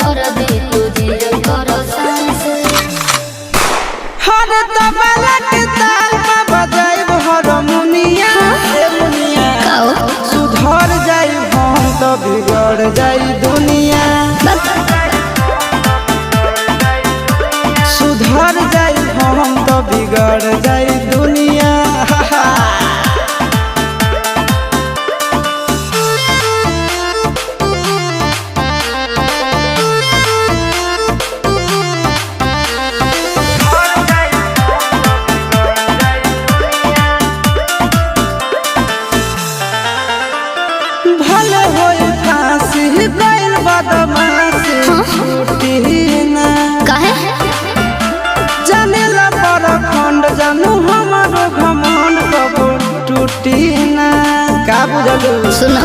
कर दे तुझे कर सांस हर तबला के ताल में बजाइब हारमोनिया ए मुनिया सुधर जाई हम तो बिगड़ जाई दुनिया सुधर जाई हम तो बिगड़ जाई दुनिया भले होई फांसी गइल बदमाशी छूटी ना काहे जानेला पर खंड जानू हमारो घमंड कबो टूटी ना का बुझलू सुना